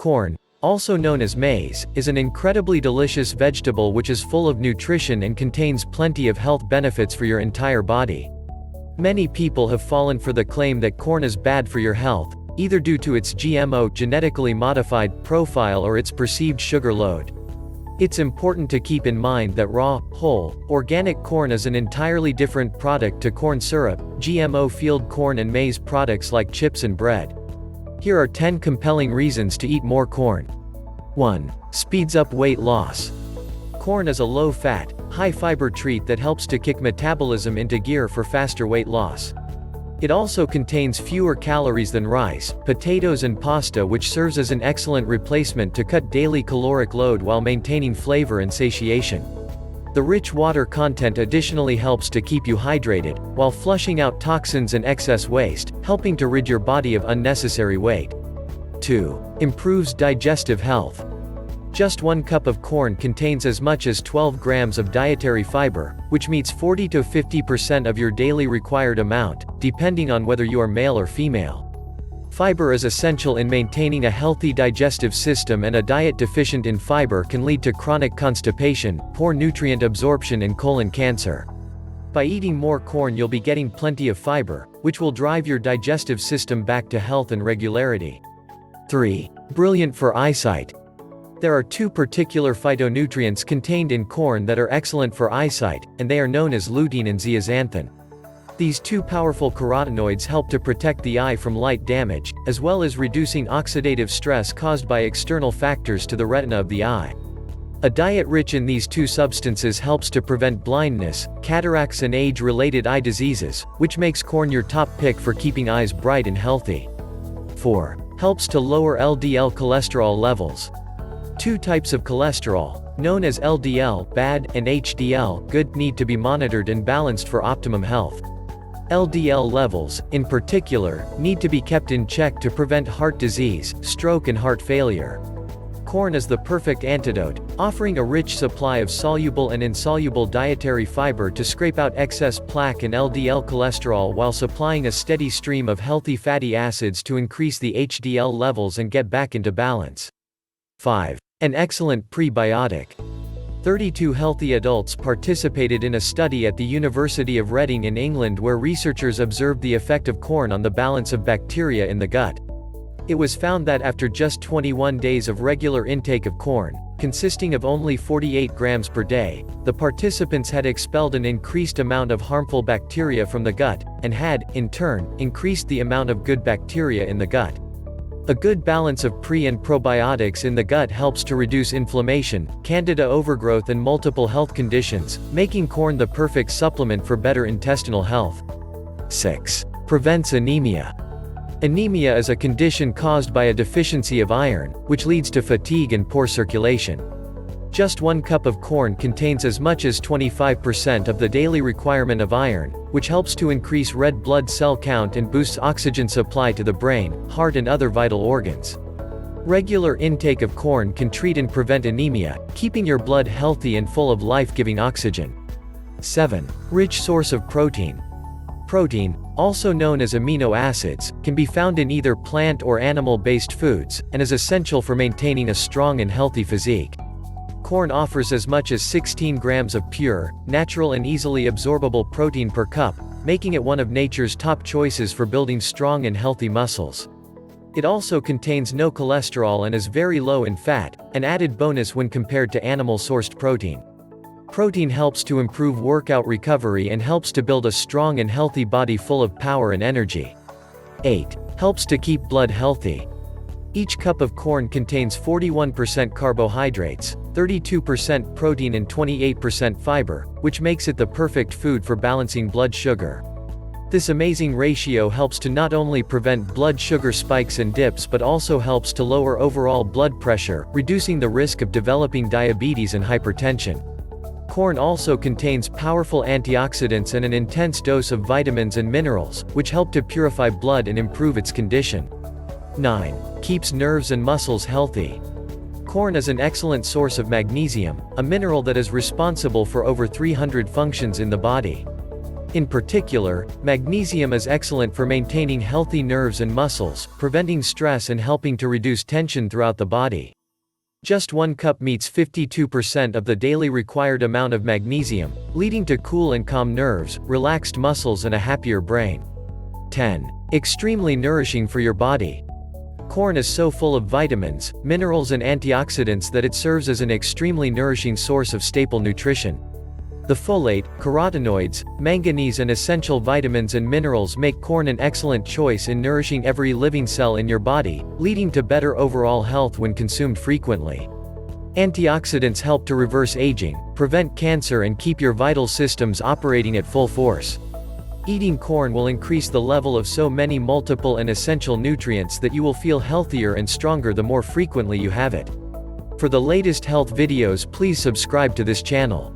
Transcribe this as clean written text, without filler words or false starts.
Corn, also known as maize, is an incredibly delicious vegetable which is full of nutrition and contains plenty of health benefits for your entire body. Many people have fallen for the claim that corn is bad for your health, either due to its GMO genetically modified profile or its perceived sugar load. It's important to keep in mind that raw, whole, organic corn is an entirely different product to corn syrup, GMO field corn and maize products like chips and bread. Here are 10 compelling reasons to eat more corn. 1. Speeds up weight loss. Corn is a low-fat, high-fiber treat that helps to kick metabolism into gear for faster weight loss. It also contains fewer calories than rice, potatoes and pasta, which serves as an excellent replacement to cut daily caloric load while maintaining flavor and satiation. The rich water content additionally helps to keep you hydrated, while flushing out toxins and excess waste, helping to rid your body of unnecessary weight. 2. Improves digestive health. Just 1 cup of corn contains as much as 12 grams of dietary fiber, which meets 40 to 50% of your daily required amount, depending on whether you are male or female. Fiber is essential in maintaining a healthy digestive system, and a diet deficient in fiber can lead to chronic constipation, poor nutrient absorption and colon cancer. By eating more corn you'll be getting plenty of fiber, which will drive your digestive system back to health and regularity. 3. Brilliant for eyesight. There are 2 particular phytonutrients contained in corn that are excellent for eyesight, and they are known as lutein and zeaxanthin. These 2 powerful carotenoids help to protect the eye from light damage, as well as reducing oxidative stress caused by external factors to the retina of the eye. A diet rich in these 2 substances helps to prevent blindness, cataracts and age-related eye diseases, which makes corn your top pick for keeping eyes bright and healthy. 4. Helps to lower LDL cholesterol levels. 2 types of cholesterol, known as LDL bad and HDL good, need to be monitored and balanced for optimum health. LDL levels, in particular, need to be kept in check to prevent heart disease, stroke and heart failure. Corn is the perfect antidote, offering a rich supply of soluble and insoluble dietary fiber to scrape out excess plaque and LDL cholesterol while supplying a steady stream of healthy fatty acids to increase the HDL levels and get back into balance. 5. An excellent prebiotic. 32 healthy adults participated in a study at the University of Reading in England where researchers observed the effect of corn on the balance of bacteria in the gut. It was found that after just 21 days of regular intake of corn, consisting of only 48 grams per day, the participants had expelled an increased amount of harmful bacteria from the gut, and had, in turn, increased the amount of good bacteria in the gut. A good balance of pre- and probiotics in the gut helps to reduce inflammation, candida overgrowth and multiple health conditions, making corn the perfect supplement for better intestinal health. 6. Prevents anemia. Anemia is a condition caused by a deficiency of iron, which leads to fatigue and poor circulation. Just 1 cup of corn contains as much as 25% of the daily requirement of iron, which helps to increase red blood cell count and boosts oxygen supply to the brain, heart and other vital organs. Regular intake of corn can treat and prevent anemia, keeping your blood healthy and full of life-giving oxygen. 7. Rich source of protein. Protein, also known as amino acids, can be found in either plant or animal-based foods, and is essential for maintaining a strong and healthy physique. Corn offers as much as 16 grams of pure, natural and easily absorbable protein per cup, making it one of nature's top choices for building strong and healthy muscles. It also contains no cholesterol and is very low in fat, an added bonus when compared to animal-sourced protein. Protein helps to improve workout recovery and helps to build a strong and healthy body full of power and energy. 8. Helps to keep blood healthy. Each cup of corn contains 41% carbohydrates, 32% protein and 28% fiber, which makes it the perfect food for balancing blood sugar. This amazing ratio helps to not only prevent blood sugar spikes and dips but also helps to lower overall blood pressure, reducing the risk of developing diabetes and hypertension. Corn also contains powerful antioxidants and an intense dose of vitamins and minerals, which help to purify blood and improve its condition. 9. Keeps nerves and muscles healthy. Corn is an excellent source of magnesium, a mineral that is responsible for over 300 functions in the body. In particular, magnesium is excellent for maintaining healthy nerves and muscles, preventing stress and helping to reduce tension throughout the body. Just 1 cup meets 52% of the daily required amount of magnesium, leading to cool and calm nerves, relaxed muscles and a happier brain. 10. Extremely nourishing for your body. Corn is so full of vitamins, minerals and antioxidants that it serves as an extremely nourishing source of staple nutrition. The folate, carotenoids, manganese and essential vitamins and minerals make corn an excellent choice in nourishing every living cell in your body, leading to better overall health when consumed frequently. Antioxidants help to reverse aging, prevent cancer and keep your vital systems operating at full force. Eating corn will increase the level of so many multiple and essential nutrients that you will feel healthier and stronger the more frequently you have it. For the latest health videos, please subscribe to this channel.